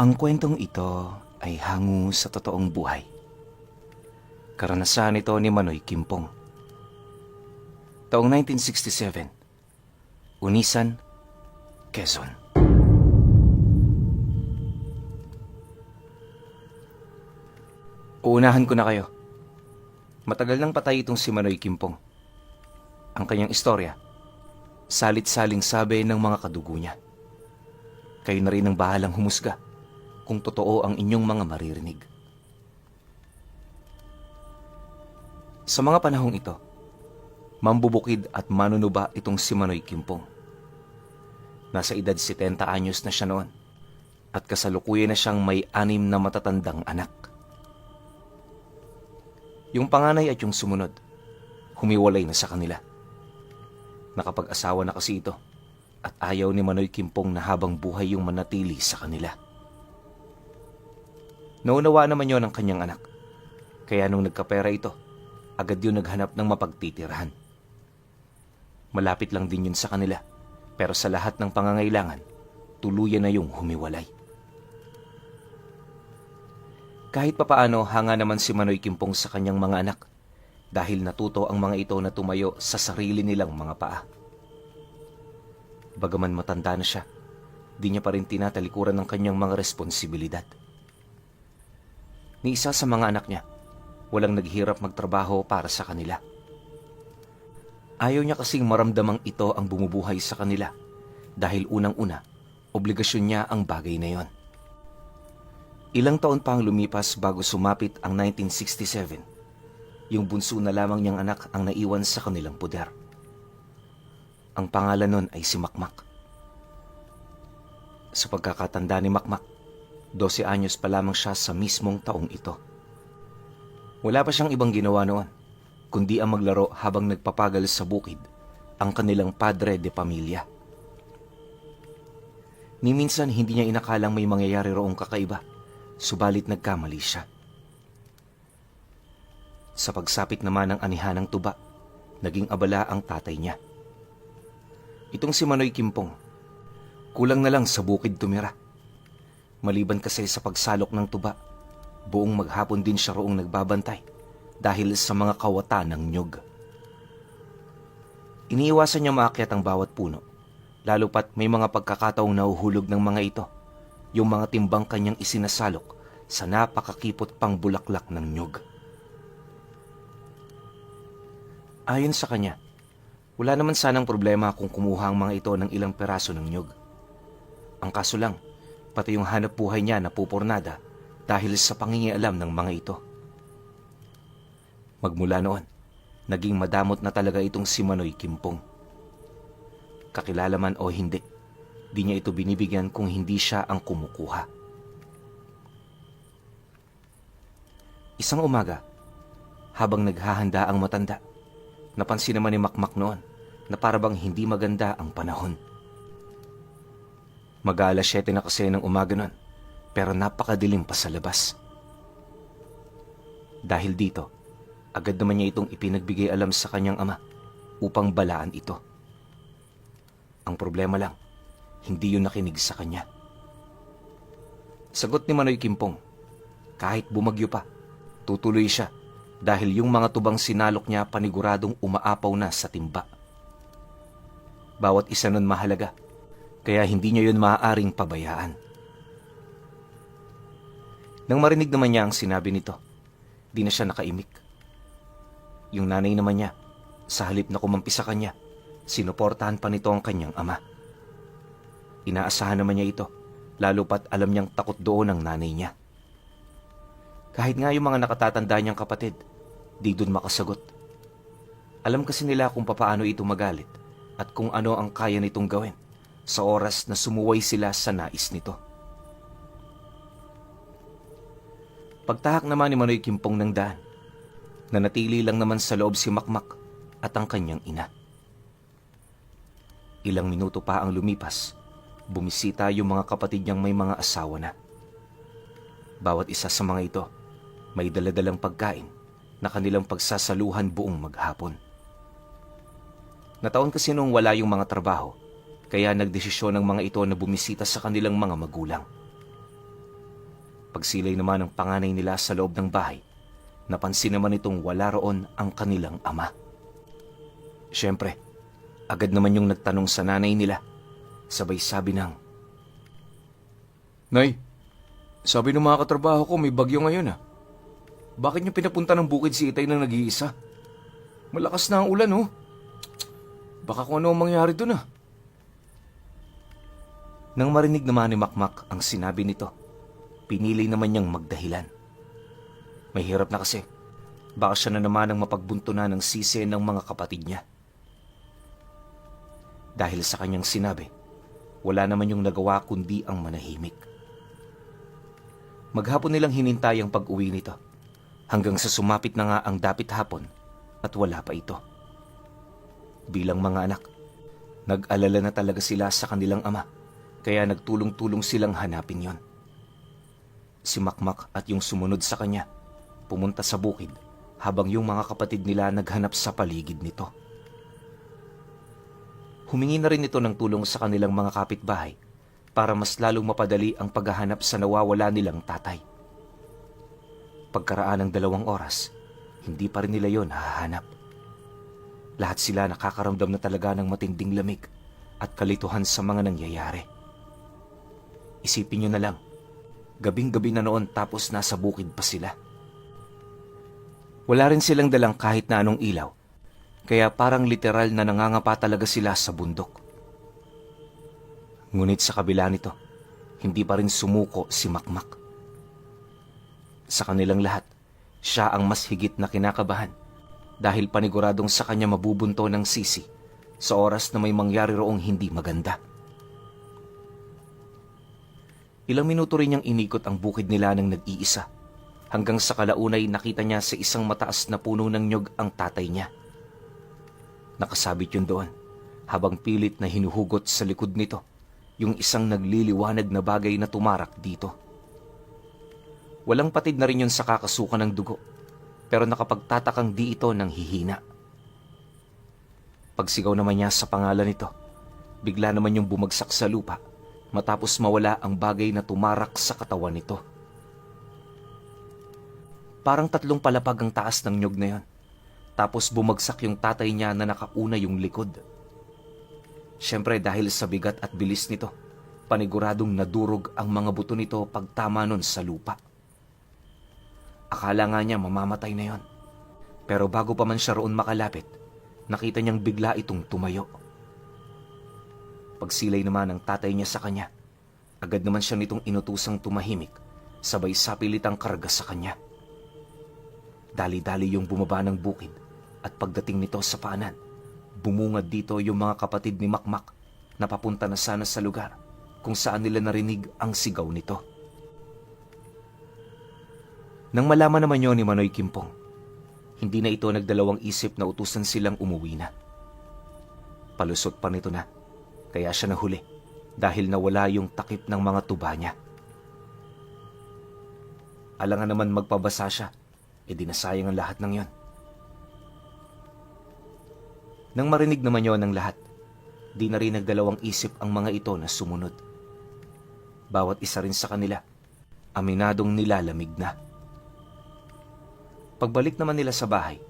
Ang kwentong ito ay hango sa totoong buhay. Karanasan ito ni Manoy Kimpong. Taong 1967, Unisan, Quezon. Uunahan ko na kayo. Matagal nang patay itong si Manoy Kimpong. Ang kanyang istorya, salit-saling sabi ng mga kadugo niya. Kayo na rin ang bahalang humusga kung totoo ang inyong mga maririnig. Sa mga panahong ito, mambubukid at manunuba itong si Manoy Kimpong. Nasa edad 70 anyos na siya noon at kasalukuyan na siyang may 6 na matatandang anak. Yung panganay at yung sumunod, humiwalay na sa kanila. Nakapag-asawa na kasi ito at ayaw ni Manoy Kimpong na habang buhay yung manatili sa kanila. Naunawa naman yon ng kanyang anak, kaya nung nagkapera ito, agad yun naghanap ng mapagtitirahan. Malapit lang din yun sa kanila, pero sa lahat ng pangangailangan, tuluyan na yung humiwalay. Kahit papaano, hanga naman si Manoy Kimpong sa kanyang mga anak dahil natuto ang mga ito na tumayo sa sarili nilang mga paa. Bagaman matanda na siya, di niya pa rin tinatalikuran ng kanyang mga responsibilidad. Ni isa sa mga anak niya, walang naghirap magtrabaho para sa kanila. Ayaw niya kasing maramdamang ito ang bumubuhay sa kanila dahil unang-una, obligasyon niya ang bagay na yon. Ilang taon pa ang lumipas bago sumapit ang 1967. Yung bunso na lamang niyang anak ang naiwan sa kanilang puder. Ang pangalan nun ay si Makmak. Sa pagkakatanda ni Makmak, 12 anyos pa lamang siya sa mismong taong ito. Wala pa siyang ibang ginawa noon, kundi ang maglaro habang nagpapagal sa bukid ang kanilang padre de pamilya. Ni minsan hindi niya inakalang may mangyayari roong kakaiba, subalit nagkamali siya. Sa pagsapit naman ng anihan ng tuba, naging abala ang tatay niya. Itong si Manoy Kimpong, kulang na lang sa bukid tumira. Maliban kasi sa pagsalok ng tuba, buong maghapon din siya roong nagbabantay dahil sa mga kawatan ng nyog. Iniiwasan niya maakyat ang bawat puno, lalo pat may mga pagkakataong nahuhulog ng mga ito, yung mga timbang kanyang isinasalok sa napakakipot pang bulaklak ng nyog. Ayon sa kanya, wala naman sanang problema kung kumuha ang mga ito ng ilang peraso ng nyog. Ang kaso lang, pati yung hanap buhay niya napupurnada dahil sa pangingialam ng mga ito. Magmula noon, naging madamot na talaga itong si Manoy Kimpong. Kakilala man o hindi, di niya ito binibigyan kung hindi siya ang kumukuha. Isang umaga, habang naghahanda ang matanda, napansin naman ni Makmak noon na parabang hindi maganda ang panahon. Mag-aalas 7 na kasi ng umaga noon, pero napakadilim pa sa labas. Dahil dito, agad naman niya itong ipinagbigay alam sa kanyang ama upang balaan ito. Ang problema lang, hindi yun nakinig sa kanya. Sagot ni Manoy Kimpong, kahit bumagyo pa, tutuloy siya dahil yung mga tubang sinalok niya paniguradong umaapaw na sa timba. Bawat isa nun mahalaga, kaya hindi niya yun maaaring pabayaan. Nang marinig naman niya ang sinabi nito, di na siya nakaimik. Yung nanay naman niya, sa halip na kumampi sa kanya, sinuportahan pa nito ang kanyang ama. Inaasahan naman niya ito, lalo pat alam niyang takot doon ang nanay niya. Kahit nga yung mga nakatatanda niyang kapatid, di doon makasagot. Alam kasi nila kung papaano ito magalit at kung ano ang kaya nitong gawin sa oras na sumuway sila sa nais nito. Pagtahak naman ni Manoy Kimpong ng daan, nanatili lang naman sa loob si Makmak at ang kanyang ina. Ilang minuto pa ang lumipas, bumisita yung mga kapatid niyang may mga asawa na. Bawat isa sa mga ito, may daladalang pagkain na kanilang pagsasaluhan buong maghapon. Nataon kasi nung wala yung mga trabaho, kaya nagdesisyon ng mga ito na bumisita sa kanilang mga magulang. Pagsilay naman ng panganay nila sa loob ng bahay, napansin naman itong wala roon ang kanilang ama. Siyempre, agad naman yung nagtanong sa nanay nila, sabay sabi ng, "Nay, sabi ng mga katrabaho ko may bagyo ngayon ah. Bakit niyo pinapunta ng bukid si Itay nang nag-iisa? Malakas na ang ulan oh. Baka kung ano ang mangyari dun ah." Nang marinig naman ni Makmak ang sinabi nito, pinili naman niyang magdahilan. May hirap na kasi. Baka siya na naman ang mapagbuntunan ng sisi ng mga kapatid niya. Dahil sa kanyang sinabi, wala naman yung nagawa kundi ang manahimik. Maghapon nilang hinintay ang pag-uwi nito, hanggang sa sumapit na nga ang dapit hapon at wala pa ito. Bilang mga anak, nag-alala na talaga sila sa kanilang ama, kaya nagtulong-tulong silang hanapin yon. Si Makmak at yung sumunod sa kanya, pumunta sa bukid habang yung mga kapatid nila naghanap sa paligid nito. Humingi na rin ito ng tulong sa kanilang mga kapitbahay para mas lalong mapadali ang paghahanap sa nawawala nilang tatay. Pagkaraan ng 2 oras, hindi pa rin nila yon hahanap. Lahat sila nakakaramdam na talaga ng matinding lamig at kalituhan sa mga nangyayari. Isipin nyo na lang, gabing-gabi na noon tapos nasa bukid pa sila. Wala rin silang dalang kahit na anong ilaw, kaya parang literal na nangangapa talaga sila sa bundok. Ngunit sa kabila nito, hindi pa rin sumuko si Makmak. Sa kanilang lahat, siya ang mas higit na kinakabahan dahil paniguradong sa kanya mabubunto ng sisi sa oras na may mangyari roong hindi maganda. Ilang minuto rin niyang inikot ang bukid nila ng nag-iisa, hanggang sa kalaunay nakita niya sa isang mataas na puno ng nyog ang tatay niya. Nakasabit yun doon, habang pilit na hinuhugot sa likod nito yung isang nagliliwanag na bagay na tumarak dito. Walang patid na rin yun sa kakasukan ng dugo, pero nakapagtatakang di ito nang hihina. Pagsigaw naman niya sa pangalan nito, bigla naman yung bumagsak sa lupa matapos mawala ang bagay na tumarak sa katawan nito. Parang 3 palapag ang taas ng nyog na yon. Tapos bumagsak yung tatay niya na nakauna yung likod. Siyempre dahil sa bigat at bilis nito, paniguradong nadurog ang mga buto nito pagtama nun sa lupa. Akala nga niya mamamatay na yon. Pero bago pa man siya roon makalapit, nakita niyang bigla itong tumayo. Pagsilay naman ng tatay niya sa kanya, agad naman siya nitong inutusang tumahimik, sabay sapilitang karga sa kanya. Dali-dali yung bumaba ng bukid at pagdating nito sa paanan, bumungad dito yung mga kapatid ni Makmak na papunta na sana sa lugar kung saan nila narinig ang sigaw nito. Nang malaman naman yun ni Manoy Kimpong, hindi na ito nagdalawang isip na utusan silang umuwi na. Palusot pa nito na, kaya siya nahuli dahil nawala yung takip ng mga tuba niya. Alangan naman magpabasa siya, dinasayang ang lahat ng yon. Nang marinig naman yon ng lahat, di na rin nagdalawang isip ang mga ito na sumunod. Bawat isa rin sa kanila, aminadong nilalamig na. Pagbalik naman nila sa bahay,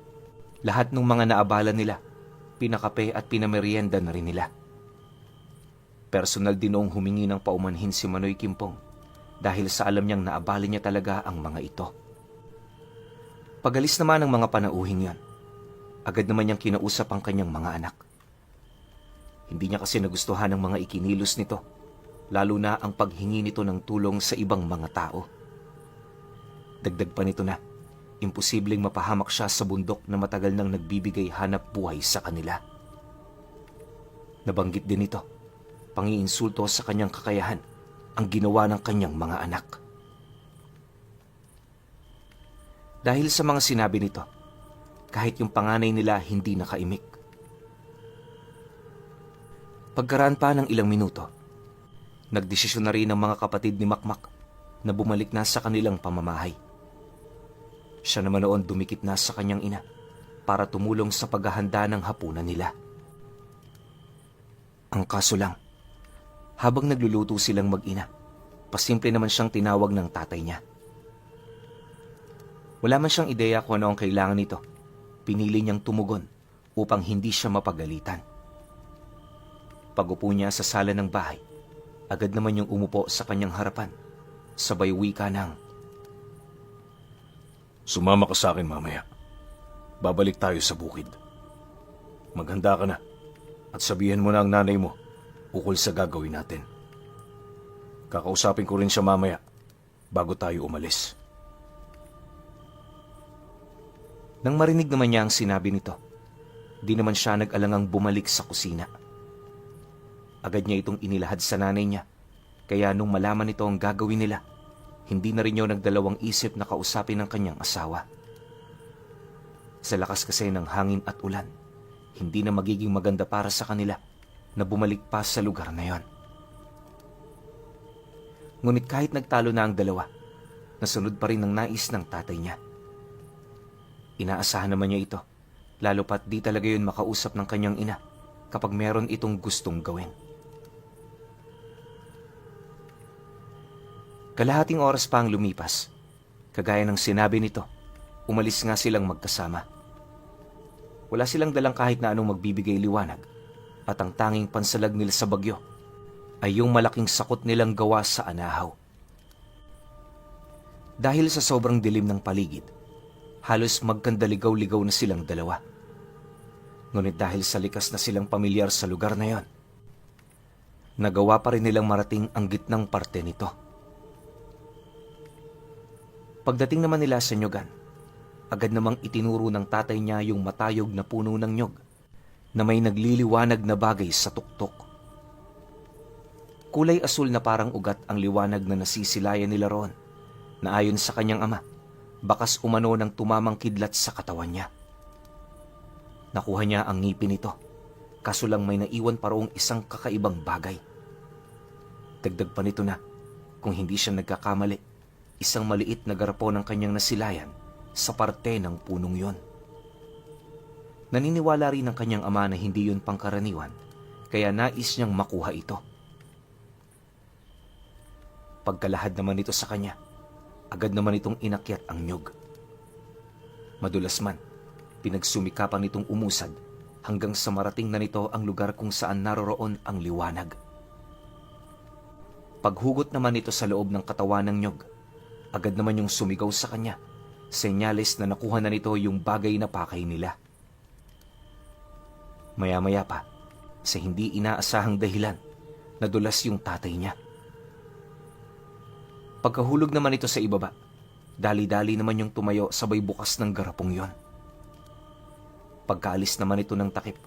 lahat ng mga naabala nila, pinakape at pinamerienda na rin nila. Personal din noong humingi ng paumanhin si Manoy Kimpong dahil sa alam niyang naabala niya talaga ang mga ito. Pagalis naman ng mga panauhing yan, agad naman niyang kinausap ang kanyang mga anak. Hindi niya kasi nagustuhan ang mga ikinilos nito, lalo na ang paghingi nito ng tulong sa ibang mga tao. Dagdag pa nito na, imposibleng mapahamak siya sa bundok na matagal nang nagbibigay hanap buhay sa kanila. Nabanggit din ito, pangiinsulto sa kanyang kakayahan ang ginawa ng kanyang mga anak. Dahil sa mga sinabi nito, kahit yung panganay nila hindi nakaimik. Pagkaraan pa ng ilang minuto, nagdesisyon na rin ang mga kapatid ni Makmak na bumalik na sa kanilang pamamahay. Siya naman noon dumikit na sa kanyang ina para tumulong sa paghahanda ng hapunan nila. Ang kaso lang, habang nagluluto silang mag-ina, pasimple naman siyang tinawag ng tatay niya. Wala man siyang ideya kung ano ang kailangan nito. Pinili niyang tumugon upang hindi siya mapagalitan. Pag-upo niya sa sala ng bahay, agad naman yung umupo sa kanyang harapan. Sabay wika ng, Sumama ka sa akin mamaya. Babalik tayo sa bukid. Maghanda ka na at sabihin mo na ang nanay mo ukol sa gagawin natin. Kakausapin ko rin siya mamaya bago tayo umalis. Nang marinig naman niya ang sinabi nito, di naman siya nag-alangang bumalik sa kusina. Agad niya itong inilahad sa nanay niya, kaya nung malaman nito ang gagawin nila, hindi na rin niya nagdalawang isip na kausapin ang kanyang asawa. Sa lakas kasi ng hangin at ulan, hindi na magiging maganda para sa kanila na bumalik pa sa lugar na yon. Ngunit kahit nagtalo na ang dalawa, nasunod pa rin ang nais ng tatay niya. Inaasahan naman niya ito, lalo pat di talaga yun makausap ng kanyang ina kapag meron itong gustong gawin. Kalahating oras pa ang lumipas. Kagaya ng sinabi nito, umalis nga silang magkasama. Wala silang dalang kahit na anong magbibigay liwanag at ang tanging pansalag nila sa bagyo ay yung malaking sakot nilang gawa sa anahaw. Dahil sa sobrang dilim ng paligid, halos magkandaligaw-ligaw na silang dalawa. Ngunit dahil sa likas na silang pamilyar sa lugar na yon, nagawa pa rin nilang marating ang gitnang parte nito. Pagdating naman nila sa nyogan, agad namang itinuro ng tatay niya yung matayog na puno ng nyog na may nagliliwanag na bagay sa tuktok. Kulay asul na parang ugat ang liwanag na nasisilayan nila roon, na ayon sa kanyang ama, bakas umano ng tumamang kidlat sa katawan niya. Nakuha niya ang ngipin nito, kaso lang may naiwan pa roong isang kakaibang bagay. Dagdag pa nito na, kung hindi siya nagkakamali, isang maliit na garpo ng kanyang nasilayan sa parte ng punong yon. Naniniwala rin ang kanyang ama na hindi yun pangkaraniwan, kaya nais niyang makuha ito. Pagkalahad naman ito sa kanya, agad naman itong inakyat ang nyog. Madulas man, pinagsumikapan nitong umusad hanggang sa marating na nito ang lugar kung saan naroroon ang liwanag. Paghugot naman ito sa loob ng katawan ng nyog, agad naman yung sumigaw sa kanya, senyales na nakuha na nito yung bagay na pakay nila. Maya-maya pa, sa hindi inaasahang dahilan, nadulas yung tatay niya. Pagkahulog naman ito sa ibaba, dali-dali naman yung tumayo sabay bukas ng garapong yon. Pagkaalis naman ito ng takip,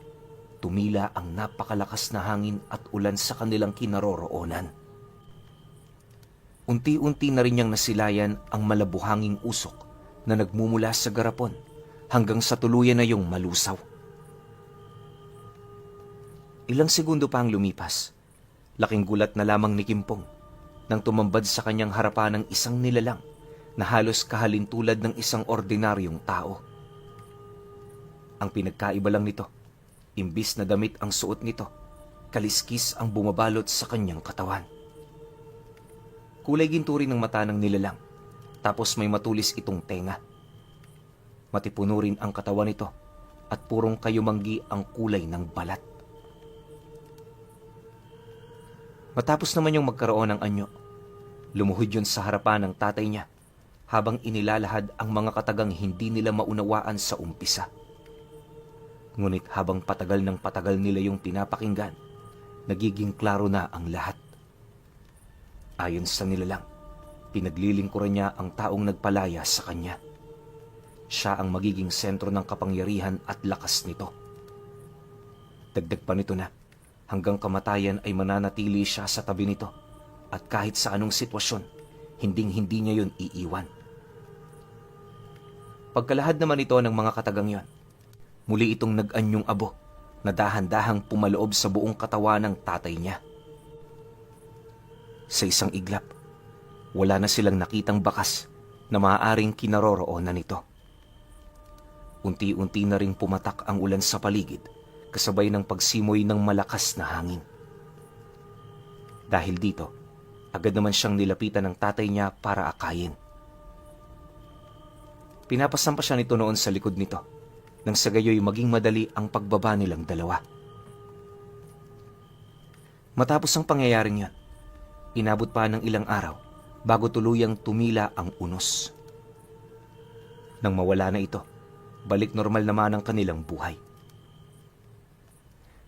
tumila ang napakalakas na hangin at ulan sa kanilang kinaroroonan. Unti-unti na rin niyang nasilayan ang malabuhanging usok na nagmumula sa garapon hanggang sa tuluyan na yung malusaw. Ilang segundo pa ang lumipas, laking gulat na lamang ni Kimpong nang tumambad sa kanyang harapan ng isang nilalang na halos kahalintulad ng isang ordinaryong tao. Ang pinagkaiba lang nito, imbis na damit ang suot nito, kaliskis ang bumabalot sa kanyang katawan. Kulay ginto rin ng mata ng nilalang, tapos may matulis itong tenga. Matipuno rin ang katawan nito at purong kayumanggi ang kulay ng balat. Matapos naman yung magkaroon ng anyo, lumuhod yun sa harapan ng tatay niya habang inilalahad ang mga katagang hindi nila maunawaan sa umpisa. Ngunit habang patagal ng patagal nila yung pinapakinggan, nagiging klaro na ang lahat. Ayon sa nilalang, pinaglilingkuran niya ang taong nagpalaya sa kanya. Siya ang magiging sentro ng kapangyarihan at lakas nito. Dagdag pa nito na, hanggang kamatayan ay mananatili siya sa tabi nito at kahit sa anong sitwasyon, hinding-hindi niya yun iiwan. Pagkalahad naman ito ng mga katagang yon, muli itong nag-anyong abo na dahan-dahang pumaloob sa buong katawan ng tatay niya. Sa isang iglap, wala na silang nakitang bakas na maaaring kinaroroonan nito. Unti-unti na ring pumatak ang ulan sa paligid kasabay ng pagsimoy ng malakas na hangin. Dahil dito, agad naman siyang nilapitan ng tatay niya para akayin. Pinapasampa siya nito noon sa likod nito, nang sa gayoy maging madali ang pagbaba nilang dalawa. Matapos ang pangyayaring yon, inabot pa ng ilang araw bago tuluyang tumila ang unos. Nang mawala na ito, balik normal naman ang kanilang buhay.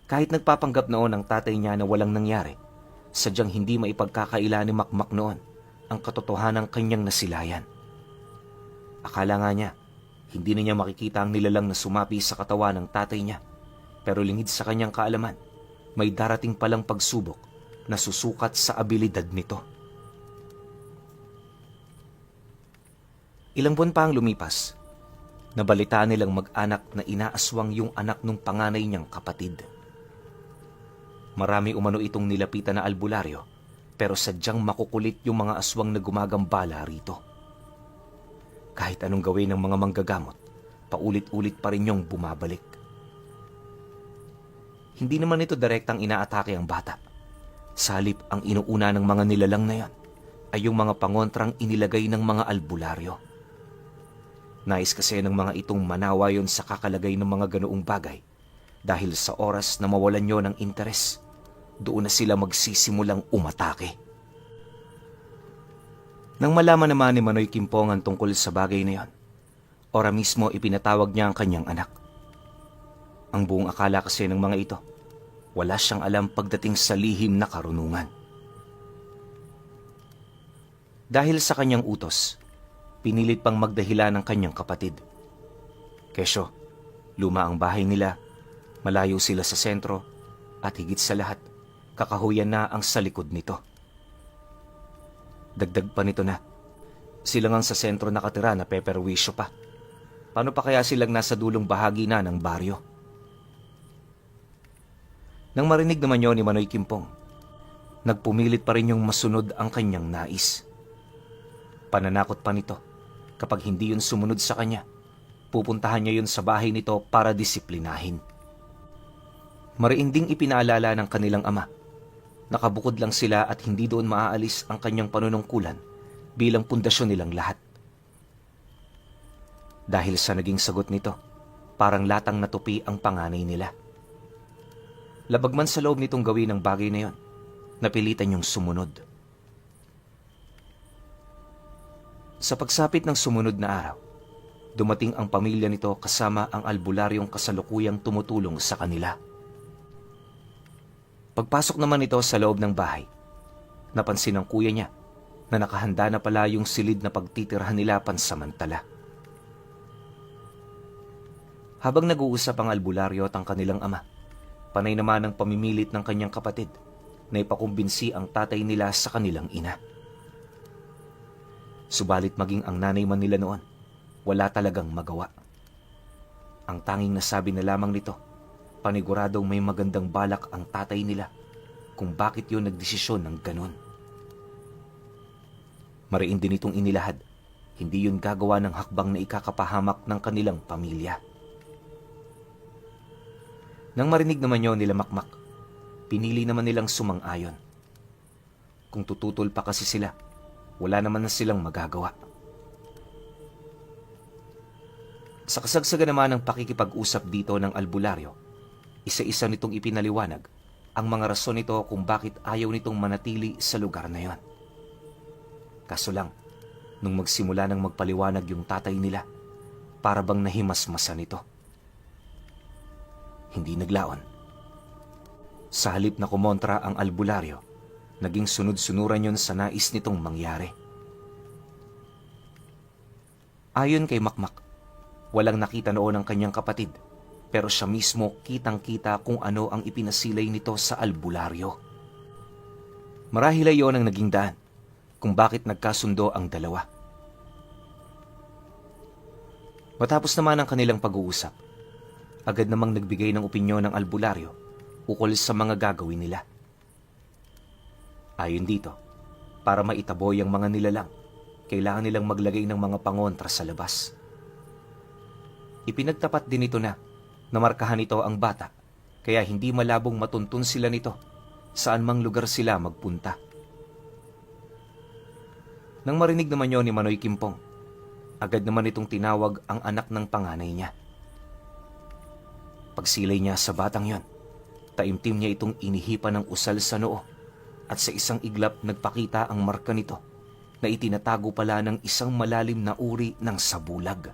Kahit nagpapanggap noon ang tatay niya na walang nangyari, sadyang hindi maipagkakaila ni Makmak noon ang katotohanang kanyang nasilayan. Akala nga niya, hindi na niya makikita ang nilalang na sumapi sa katawan ng tatay niya, pero lingid sa kanyang kaalaman, may darating palang pagsubok na susukat sa abilidad nito. Ilang buwan pa ang lumipas, nabalitaan nilang mag-anak na inaaswang yung anak ng panganay niyang kapatid. Marami umano itong nilapitan na albularyo, pero sadyang makukulit yung mga aswang na gumagambala rito. Kahit anong gawin ng mga manggagamot, paulit-ulit pa rin yung bumabalik. Hindi naman ito direktang inaatake ang bata. Sa halip, ang inuuna ng mga nilalang na yan ay yung mga pangontrang inilagay ng mga albularyo. Nais kasi ng mga itong manawa yon sa kakalagay ng mga ganoong bagay dahil sa oras na mawalan nyo ng interes, doon na sila magsisimulang umatake. Nang malaman naman ni Manoy Kimpong ang tungkol sa bagay na yon, ora mismo ipinatawag niya ang kanyang anak. Ang buong akala kasi ng mga ito, wala siyang alam pagdating sa lihim na karunungan. Dahil sa kanyang utos, pinilit pang magdahilan ng kanyang kapatid. Kesyo, luma ang bahay nila, malayo sila sa sentro, at higit sa lahat, kakahuyan na ang sa likod nito. Dagdag pa nito na, sila ngang sa sentro nakatira na peperwisyo pa. Paano pa kaya silang nasa dulong bahagi na ng baryo? Nang marinig naman yun ni Manoy Kimpong, nagpumilit pa rin yung masunod ang kanyang nais. Pananakot pa nito, kapag hindi yun sumunod sa kanya, pupuntahan niya yun sa bahay nito para disiplinahin. Mariinding ipinaalala ng kanilang ama, nakabukod lang sila at hindi doon maaalis ang kanyang panunungkulan bilang pundasyon nilang lahat. Dahil sa naging sagot nito, parang latang natupi ang panganay nila. Labag man sa loob nitong gawin ang bagay na yon, napilitan niyong sumunod. Sa pagsapit ng sumunod na araw, dumating ang pamilya nito kasama ang albularyong kasalukuyang tumutulong sa kanila. Pagpasok naman ito sa loob ng bahay, napansin ng kuya niya na nakahanda na pala yung silid na pagtitirhan nila pansamantala. Habang nag-uusap ang albularyo at ang kanilang ama, panay naman ang pamimilit ng kanyang kapatid na ipakumbinsi ang tatay nila sa kanilang ina. Subalit maging ang nanay man nila noon, wala talagang magawa. Ang tanging nasabi na lamang nito, paniguradong may magandang balak ang tatay nila kung bakit yun nagdesisyon ng ganon. Mariin din itong inilahad, hindi yun gagawa ng hakbang na ikakapahamak ng kanilang pamilya. Nang marinig naman yun nila Makmak, pinili naman nilang sumang-ayon. Kung tututol pa kasi sila, wala naman na silang magagawa. Sa kasagsagan naman ng pakikipag-usap dito ng albularyo, isa-isa nitong ipinaliwanag ang mga rason nito kung bakit ayaw nitong manatili sa lugar na yon. Kaso lang, nung magsimula ng magpaliwanag yung tatay nila, para bang nahimasmasan nito. Hindi naglaon. Sa halip na kumontra ang albularyo, naging sunod-sunuran yon sa nais nitong mangyari. Ayon kay Makmak, walang nakita noon ang kanyang kapatid, pero siya mismo kitang-kita kung ano ang ipinasilay nito sa albularyo. Marahil ay yun ang naging daan kung bakit nagkasundo ang dalawa. Matapos naman ang kanilang pag-uusap, agad namang nagbigay ng opinyon ng albularyo ukol sa mga gagawin nila. Ayon dito, para maitaboy ang mga nilalang, kailangan nilang maglagay ng mga pangontra sa labas. Ipinagtapat din ito na namarkahan ito ang bata, kaya hindi malabong matuntun sila nito saan mang lugar sila magpunta. Nang marinig naman yun ni Manoy Kimpong, Agad naman itong tinawag ang anak ng panganay niya. Pagsilay niya sa batang yon, taimtim niya itong inihipan ng usal sa noo at sa isang iglap nagpakita ang marka nito na itinatago pala ng isang malalim na uri ng sabulag.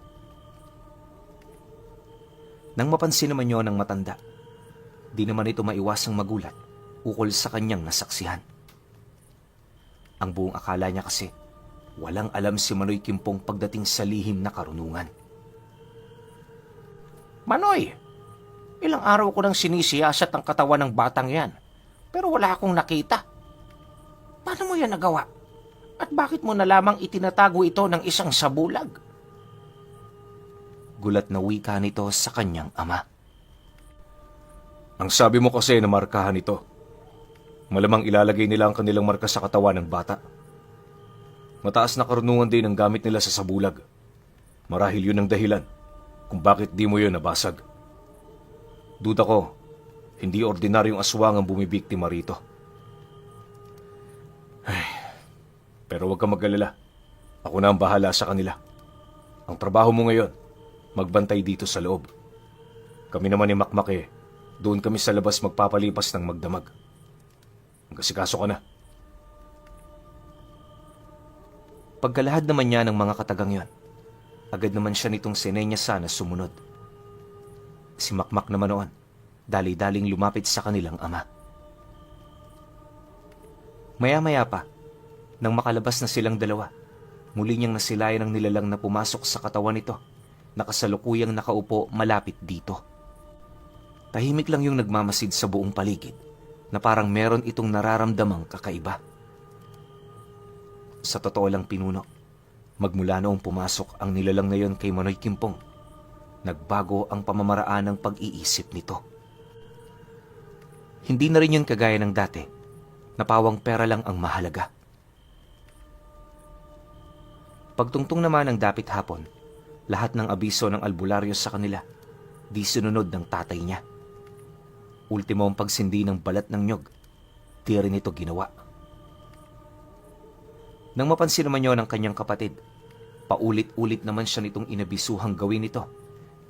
Nang mapansin naman yon ng matanda, di naman ito maiwasang magulat ukol sa kanyang nasaksihan. Ang buong akala niya kasi, walang alam si Manoy Kimpong pagdating sa lihim na karunungan. Manoy, ilang araw ko nang sinisiyasat ang katawan ng batang yan, pero wala akong nakita. Paano mo yan nagawa? At bakit mo na lamang itinatago ito ng isang sabulag? Gulat na wika nito sa kanyang ama. Ang sabi mo kasi na markahan ito. Malamang ilalagay nila ang kanilang marka sa katawan ng bata. Mataas na karunungan din ang gamit nila sa sabulag. Marahil yun ang dahilan kung bakit di mo yun nabasag. Duda ko, hindi ordinaryong aswang ang bumibiktima rito. Ay, pero huwag kang mag-alala. Ako na ang bahala sa kanila. Ang trabaho mo ngayon, magbantay dito sa loob. Kami naman ni Makmak doon kami sa labas magpapalipas ng magdamag. Magkasikaso ka na. Pagkalahad naman niya ng mga katagang yon, agad naman siya nitong sinenya sana sumunod. Si Makmak naman noon, dali-daling lumapit sa kanilang ama. Maya-maya pa, nang makalabas na silang dalawa, muli niyang nasilayan ang nilalang na pumasok sa katawan nito, na kasalukuyang nakaupo malapit dito. Tahimik lang yung nagmamasid sa buong paligid, na parang meron itong nararamdamang kakaiba. Sa totoo lang pinuno, magmula noong pumasok ang nilalang na yon kay Manoy Kimpong, nagbago ang pamamaraan ng pag-iisip nito. Hindi na rin yun kagaya ng dati, na pawang pera lang ang mahalaga. Pagtungtong naman ng dapit hapon, lahat ng abiso ng albularyo sa kanila, di sinunod ng tatay niya. Ultimo ang pagsindi ng balat ng nyog, di rin ito ginawa. Nang mapansin naman yun ng kanyang kapatid, paulit-ulit naman siya nitong inabisuhang gawin ito,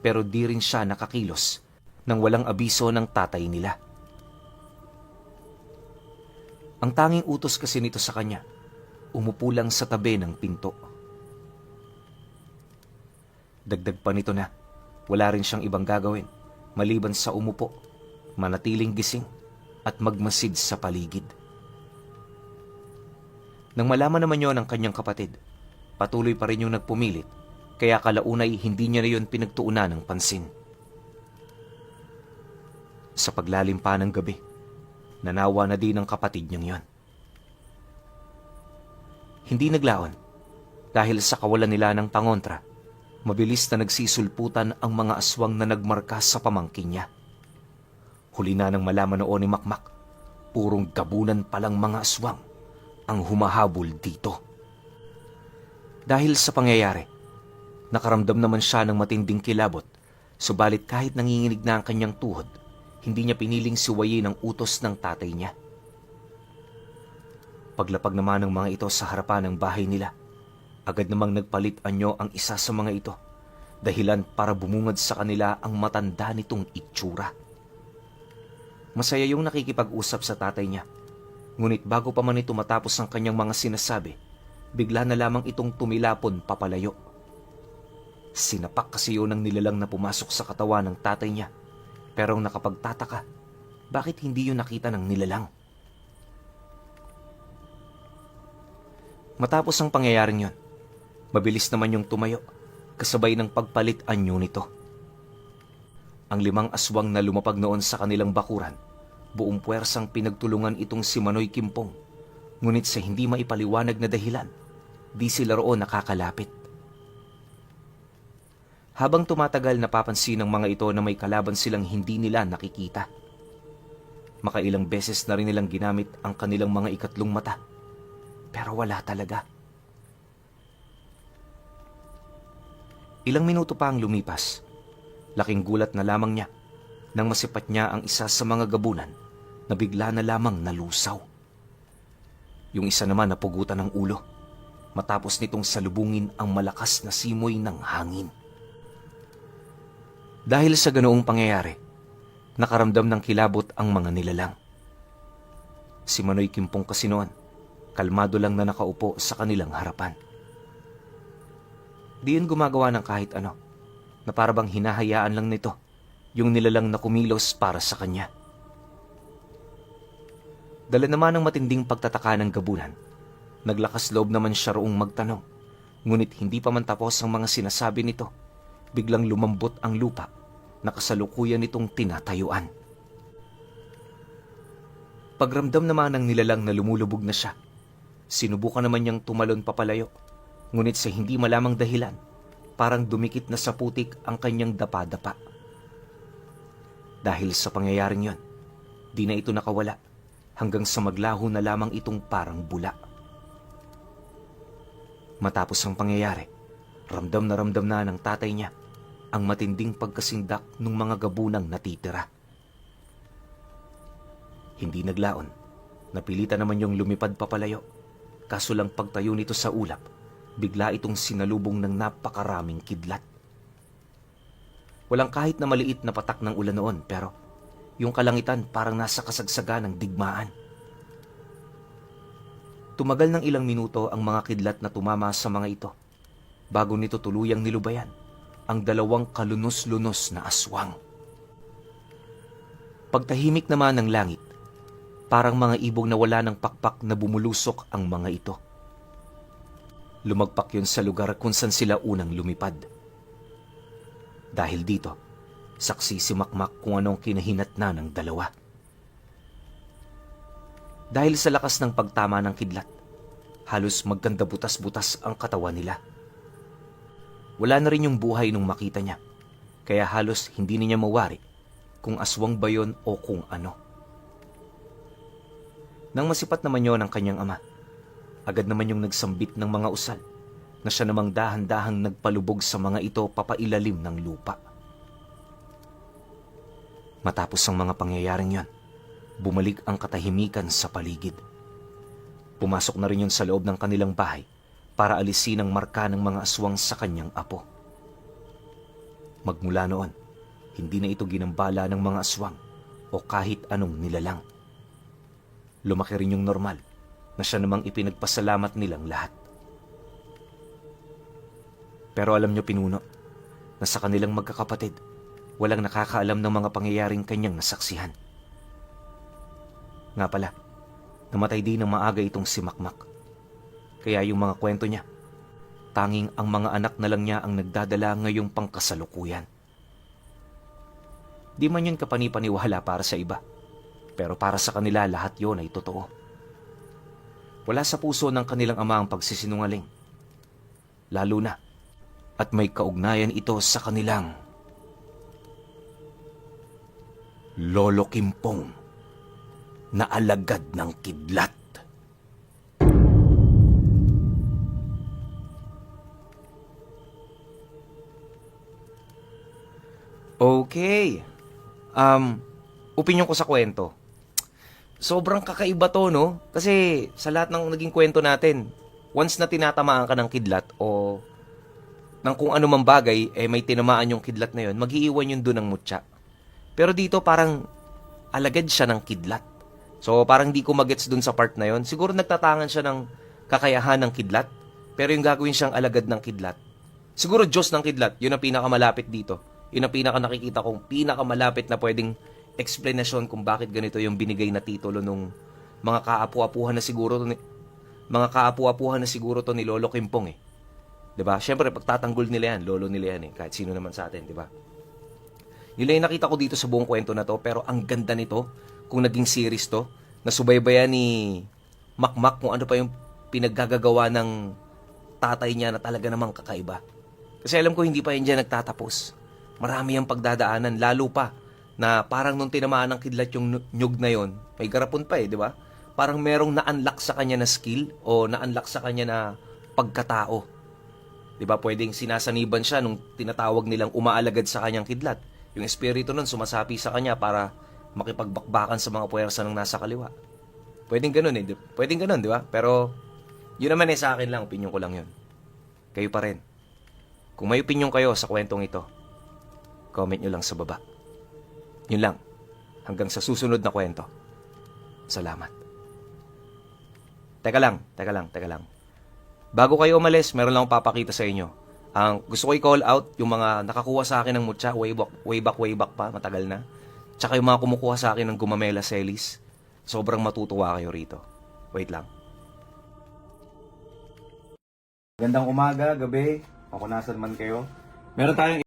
pero di rin siya nakakilos nang walang abiso ng tatay nila. Ang tanging utos kasi nito sa kanya, umupo lang sa tabi ng pinto. Dagdag pa nito na, wala rin siyang ibang gagawin, maliban sa umupo, manatiling gising at magmasid sa paligid. Nang malaman naman yon ng kanyang kapatid, patuloy pa rin yung nagpumilit, kaya kalaunay hindi niya na yon pinagtuunan ng pansin. Sa paglalim pa ng gabi, nanawa na din ang kapatid niyang yon. Hindi naglaon, dahil sa kawalan nila ng pangontra, mabilis na nagsisulputan ang mga aswang na nagmarka sa pamangkin niya. Huli na nang malaman noon ni Makmak, purong gabunan palang mga aswang ang humahabol dito. Dahil sa pangyayari, nakaramdam naman siya ng matinding kilabot, subalit kahit nanginginig na ang kanyang tuhod, hindi niya piniling siwayin ang utos ng tatay niya. Paglapag naman ng mga ito sa harapan ng bahay nila, agad namang nagpalit anyo ang isa sa mga ito, dahilan para bumungad sa kanila ang matanda nitong itsura. Masaya yung nakikipag-usap sa tatay niya, ngunit bago pa man ito matapos ang kanyang mga sinasabi, bigla na lamang itong tumilapon papalayo. Sinapak kasi yun ang nilalang na pumasok sa katawan ng tatay niya, pero nakapagtataka, bakit hindi yun nakita ng nilalang? Matapos ang pangyayaring yon, mabilis naman yung tumayo, kasabay ng pagpalit anyo nito. Ang 5 aswang na lumapag noon sa kanilang bakuran, buong puwersang pinagtulungan itong si Manoy Kimpong, ngunit sa hindi maipaliwanag na dahilan, di sila roon nakakalapit. Habang tumatagal, napapansin ng mga ito na may kalaban silang hindi nila nakikita. Makailang beses na rin nilang ginamit ang kanilang mga ikatlong mata, pero wala talaga. Ilang minuto pa ang lumipas, laking gulat na lamang niya nang masipat niya ang isa sa mga gabunan na bigla na lamang nalusaw. Yung isa naman napugutan ng ulo, matapos nitong salubungin ang malakas na simoy ng hangin. Dahil sa ganoong pangyayari, nakaramdam ng kilabot ang mga nilalang. Si Manoy Kimpong kasi noon, kalmado lang na nakaupo sa kanilang harapan. Di yun gumagawa ng kahit ano, na parabang hinahayaan lang nito yung nilalang na kumilos para sa kanya. Dala naman ng matinding pagtataka ng gabunan, naglakas loob naman siya roong magtanong, ngunit hindi pa man tapos ang mga sinasabi nito, biglang lumambot ang lupa na kasalukuyan nitong tinatayuan. Pagramdam naman ng nilalang na lumulubog na siya, sinubukan naman niyang tumalon papalayo, ngunit sa hindi malamang dahilan, parang dumikit na sa putik ang kanyang dapa-dapa. Dahil sa pangyayaring yon, di na ito nakawala hanggang sa maglaho na lamang itong parang bula. Matapos ang pangyayari, ramdam na ng tatay niya ang matinding pagkasindak ng mga gabunang natitira. Hindi naglaon, napilitan naman yung lumipad papalayo, kaso lang pagtayo nito sa ulap, bigla itong sinalubong ng napakaraming kidlat. Walang kahit na maliit na patak ng ulan noon, pero yung kalangitan parang nasa kasagsagan ng digmaan. Tumagal ng ilang minuto ang mga kidlat na tumama sa mga ito, bago nito tuluyang nilubayan ang dalawang kalunos-lunos na aswang. Pagtahimik naman ng langit, parang mga ibong na wala ng pakpak na bumulusok ang mga ito. Lumagpak yun sa lugar kung saan sila unang lumipad. Dahil dito, saksi si Makmak kung anong kinahinatna ng dalawa. Dahil sa lakas ng pagtama ng kidlat, halos magkanda butas-butas ang katawan nila. Wala na rin yung buhay nung makita niya, kaya halos hindi niya mawari kung aswang ba yun o kung ano. Nang masipat naman yon ang kanyang ama, agad naman yung nagsambit ng mga usal na siya namang dahan-dahang nagpalubog sa mga ito papailalim ng lupa. Matapos ang mga pangyayaring yon, bumalik ang katahimikan sa paligid. Pumasok na rin yun sa loob ng kanilang bahay para alisin ang marka ng mga aswang sa kanyang apo. Magmula noon, hindi na ito ginambala ng mga aswang o kahit anong nilalang. Lumaki rin yung normal na siya namang ipinagpasalamat nilang lahat. Pero alam niyo, Pinuno, na sa kanilang magkakapatid, walang nakakaalam ng mga pangyayaring kanyang nasaksihan. Nga pala, namatay din ng maaga itong si Makmak. Kaya yung mga kwento niya, tanging ang mga anak na lang niya ang nagdadala ngayong pangkasalukuyan. Di man yun kapanipaniwala para sa iba, pero para sa kanila lahat yon ay totoo. Wala sa puso ng kanilang ama ang pagsisinungaling. Lalo na, at may kaugnayan ito sa kanilang Lolo Kimpong na alagad ng kidlat. Okay. Opinyon ko sa kwento. Sobrang kakaiba to, no? Kasi sa lahat ng naging kwento natin, once na tinatamaan ka ng kidlat o ng kung ano mang bagay, may tinamaan yung kidlat na yun, mag-iiwan yun doon ng mutya. Pero dito parang alagad siya ng kidlat. So parang di ko magets doon sa part na yun. Siguro nagtatangan siya ng kakayahan ng kidlat, pero yung gagawin siyang alagad ng kidlat. Siguro Diyos ng kidlat, yun ang pinakamalapit dito. Yun ang pinaka nakikita kong pinakamalapit na pwedeng explanation kung bakit ganito yung binigay na titulo nung mga kaapu-apuhan na siguro to ni Lolo Kimpong eh. 'Di ba? Syempre pagtatanggol nila yan, lolo nila yan eh, kahit sino naman sa atin, 'di ba? Yun lang yung nakita ko dito sa buong kwento na to, pero ang ganda nito kung naging series to, nasubaybayan ni Makmak kung ano pa yung pinaggagawa ng tatay niya na talaga namang kakaiba. Kasi alam ko hindi pa yan dyan nagtatapos. Marami ang pagdadaanan, lalo pa na parang nung tinamaan ng kidlat yung nyug na yon, may garapon pa eh, di ba? Parang merong na-unlock sa kanya na skill o na-unlock sa kanya na pagkatao. Di ba? Pwedeng sinasaniban siya nung tinatawag nilang umaalagad sa kanyang kidlat. Yung espiritu nun sumasapi sa kanya para makipagbakbakan sa mga puwersa ng nasa kaliwa. Pwedeng ganun eh. Pwedeng ganun, di ba? Pero Yun naman sa akin lang, opinion ko lang yun. Kayo pa rin. Kung may opinion kayo sa kwentong ito, comment nyo lang sa baba. Yun lang. Hanggang sa susunod na kwento. Salamat. Teka lang. Bago kayo umalis, meron lang akong papakita sa inyo. Ang gusto ko i-call out yung mga nakakuha sa akin ng mutya way back pa, matagal na. Tsaka yung mga kumukuha sa akin ng gumamela selis. Sobrang matutuwa kayo rito. Wait lang. Gandang umaga, gabi, o kung nasan man kayo. Meron tayong